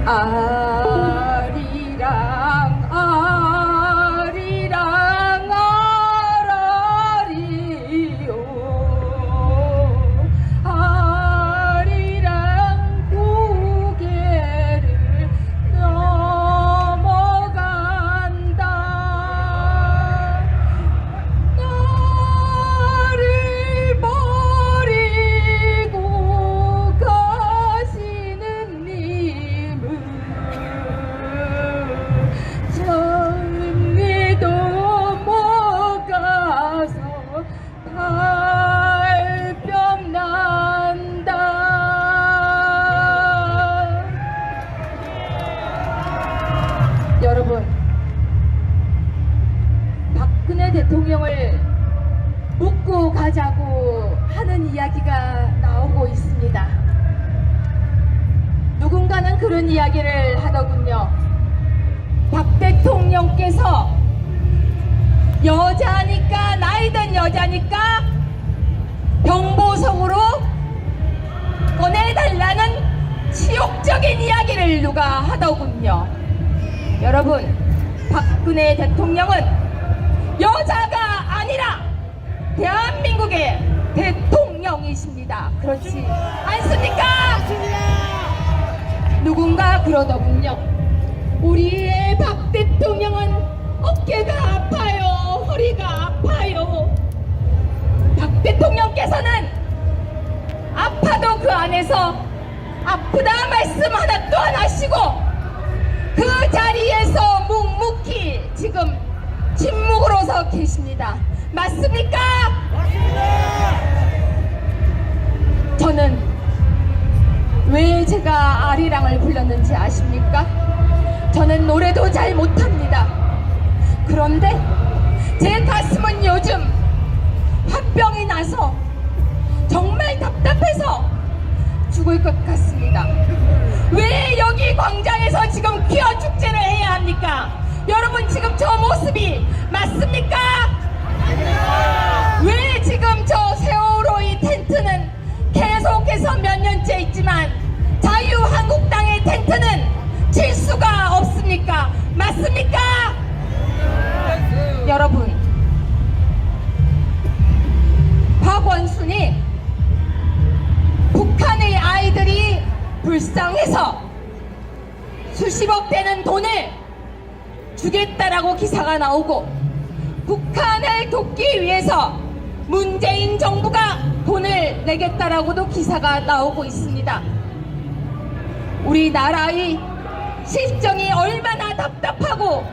아리랑 아리랑 아라리요 아리랑 고개를 넘어간다 나를 버리고 가시는 님은 정리도 못 가서 발병 난다. 여러분, 박근혜 대통령을 묻고 가자고 하는 이야기가 나오고 있습니다. 누군가는 그런 이야기를 하더군요. 박 대통령께서 여자니까, 나이든 여자니까 병보석으로 꺼내달라는 치욕적인 이야기를 누가 하더군요. 여러분, 박근혜 대통령은 여자가 아니라 대한민국의 대통령이십니다. 그렇지 않습니까? 누군가 그러더군요. 우리의 박 대통령은 어깨가 아파요, 허리가 아파요. 박 대통령께서는 아파도 그 안에서 아프다 말씀 하나도 안 하시고 그 자리에서 묵묵히 지금 침묵으로 서 계십니다. 맞습니까? 저는 왜 제가 아리랑을 불렀는지 아십니까? 저는 노래도 잘 못합니다. 그런데 제 가슴은 요즘 화병이 나서 정말 답답해서 죽을 것 같습니다. 왜 여기 광장에서 지금 퀴어 축제를 해야 합니까? 여러분, 지금 저 모습이 맞습니까? 왜 지금 저 세월호의 텐트는 계속해서 몇 년째 있지만 자유한국당의 텐트는 칠 수가 없습니까? 맞습니까? 여러분, 박원순이 북한의 아이들이 불쌍해서 수십억 되는 돈을 주겠다라고 기사가 나오고 북한을 돕기 위해서 문재인 정부가 돈을 내겠다라고도 기사가 나오고 있습니다. 우리나라의 실정이 얼마나 답답하고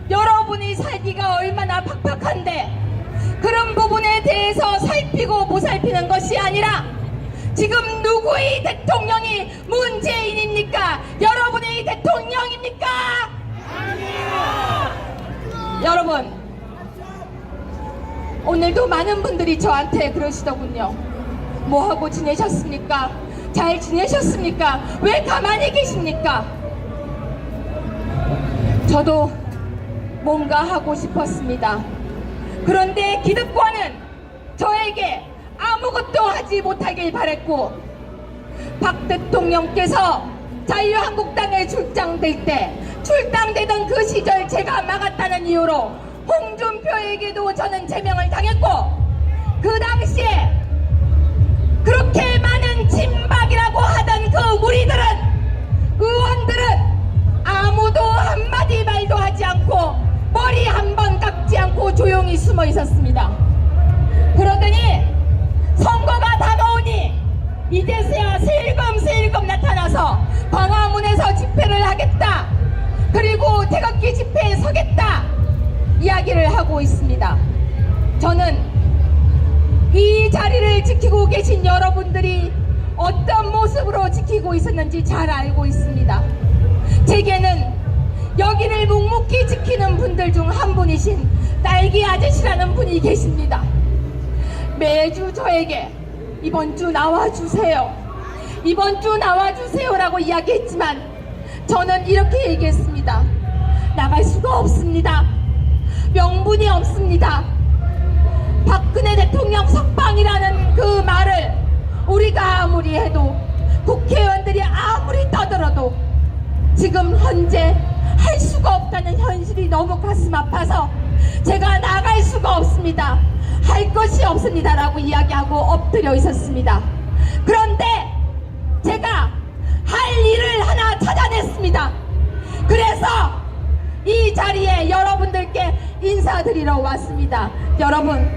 여러분이 살기가 얼마나 팍팍한데 그런 부분에 대해서 살피고 보살피는 것이 아니라 지금 누구의 대통령이 문재인입니까? 여러분의 대통령입니까? 아니에요. 여러분, 오늘도 많은 분들이 저한테 그러시더군요. 뭐하고 지내셨습니까? 잘 지내셨습니까? 왜 가만히 계십니까? 저도 뭔가 하고 싶었습니다. 그런데 기득권은 저에게 아무것도 하지 못하길 바랬고 박 대통령께서 자유한국당에 출당되던 그 시절 제가 막았다는 이유로 홍준표에게도 저는 제명을 당했고 그 당시에 그렇게 많은 친박이라고 하던 그 무리들은 의원들은 아무도 한마디 말도 하지 않고 머리 한 번 깎지 않고 조용히 숨어 있었습니다. 그러더니 선거가 다가오니 이제서야 슬금슬금 나타나서 광화문에서 집회를 하겠다, 그리고 태극기 집회에 서겠다 이야기를 하고 있습니다. 저는 이 자리를 지키고 계신 여러분들이 어떤 모습으로 지키고 있었는지 잘 알고 있습니다. 제게는 여기를 묵묵히 지키는 분들 중 한 분이신 딸기 아저씨라는 분이 계십니다. 매주 저에게 이번 주 나와주세요, 이번 주 나와주세요라고 이야기했지만 저는 이렇게 얘기했습니다. 나갈 수가 없습니다. 명분이 없습니다. 박근혜 대통령 석방이라는 그 말을 우리가 아무리 해도 국회의원들이 아무리 떠들어도 지금 현재 할 수가 없다는 현실이 너무 가슴 아파서 제가 나갈 수가 없습니다. 할 것이 없습니다라고 이야기하고 엎드려 있었습니다. 그런데 제가 할 일을 하나 찾아냈습니다. 그래서 이 자리에 여러분들께 인사드리러 왔습니다. 여러분,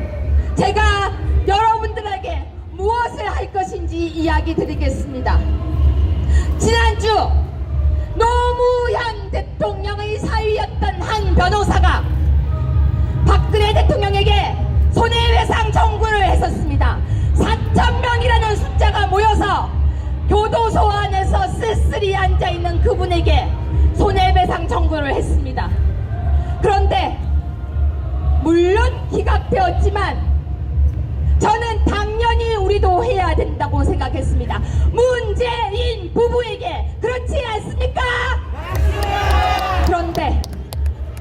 제가 여러분들에게 무엇을 할 것인지 이야기 드리겠습니다. 지난주 노무현 대통령의 사위였던 한 변호사가 박근혜 대통령에게 손해배상 청구를 했었습니다. 4,000명이라는 숫자가 모여서 교도소 안에서 쓸쓸히 앉아있는 그분에게 손해배상 청구를 했습니다. 그런데 물론 기각되었지만 저는 당연히 우리도 해야 된다고 생각했습니다. 문재인 부부에게 그렇지 않습니까? 그런데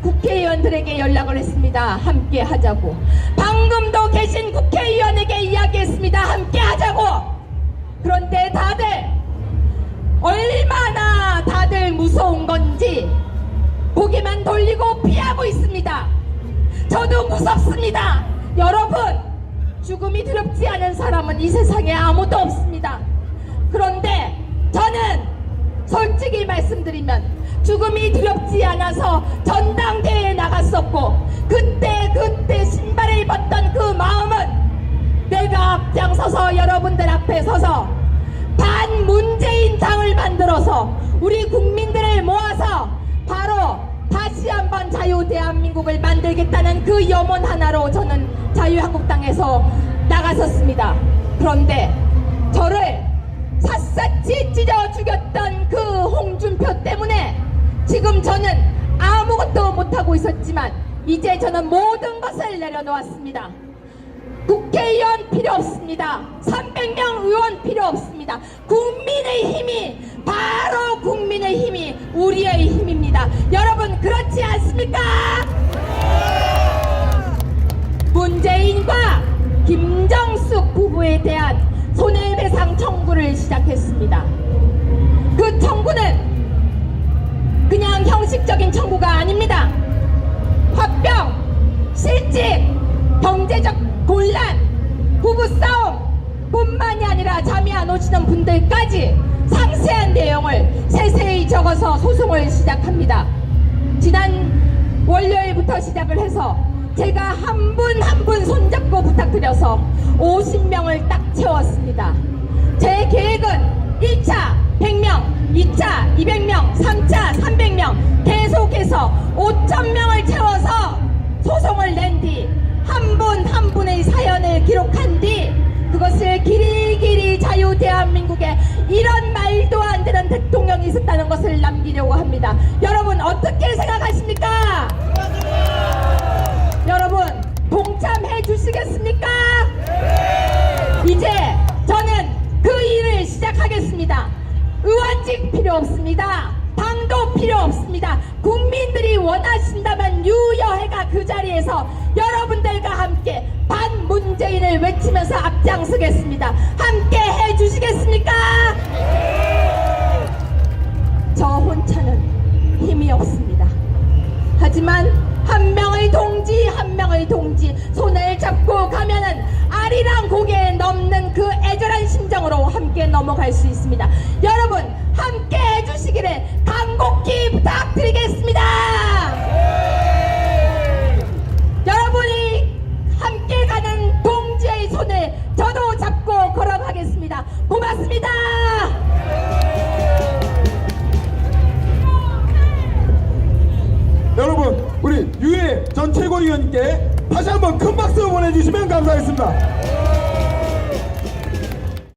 국회의원들에게 연락을 했습니다. 함께 하자고. 방금도 계신 국회의원에게 이야기했습니다. 함께 하자고. 그런데 다들 얼마나 다들 무서운 건지 고개만 돌리고 피하고 있습니다. 저도 무섭습니다. 여러분, 죽음이 두렵지 않은 사람은 이 세상에 아무도 없습니다. 그런데 저는 솔직히 말씀드리면 죽음이 두렵지 않아서 전당대회에 나갔었고 그때 신발을 벗던 그 마음은 내가 앞장서서 여러분들 앞에 서서 반문재인 당을 만들어서 우리 국민들을 모아서 바로 다시 한번 자유 대한민국을 만들겠다는 그 염원 하나로 저는 자유한국당에서 나갔었습니다. 그런데 저를 샅샅이 찢어 죽였던 그 홍준표 때문에 지금 저는 아무것도 못하고 있었지만 이제 저는 모든 것을 내려놓았습니다. 국회의원 필요 없습니다. 300명 의원 필요 없습니다. 국민의힘이 바로 국민의힘이 우리의 힘입니다. 여러분, 그렇지 않습니까? 문재인과 김정숙 부부에 대한 손해배상 청구를 시작했습니다. 그 청구는 그냥 형식적인 청구가 아닙니다. 화병, 실직, 경제적 곤란, 부부싸움 뿐만이 아니라 잠이 안 오시는 분들까지 상세한 내용을 세세히 적어서 소송을 시작합니다. 지난 월요일부터 시작을 해서 제가 한 분 한 분 손잡고 부탁드려서 50명을 딱 채웠습니다. 제 계획은 1차 100명, 2차 200명, 3차 300명 계속해서 5,000명을 채워서 소송을 낸 뒤 한 분 한 분의 사연을 기록한 뒤 그것을 길이길이 자유 대한민국에 이런 말도 안 되는 대통령이 있었다는 것을 남기려고 합니다. 여러분, 어떻게 생각하십니까? 여러분, 동참해 주시겠습니까? 이제 저는 그 일을 시작하겠습니다. 의원직 필요 없습니다. 당도 필요 없습니다. 국민들이 원하신다면 유여해가 그 자리에서 여러분들과 함께 반문재인을 외치면서 앞장서겠습니다. 함께 해주시겠습니까? 저 혼자는 힘이 없습니다. 하지만 한 명의 동지 한 명의 동지 손을 잡고 가면은 아리랑 고개에 넘는 그 애절한 심정으로 함께 넘어갈 수 있습니다. 여러분, 함께 해주시기를 간곡히 부탁드리겠습니다. 여러분이 함께 가는 동지의 손을 저도 잡고 걸어가겠습니다. 고맙습니다. 여러분, 우리 유해 전 최고위원님께 다시 한번 큰 박수 보내주시면 감사하겠습니다.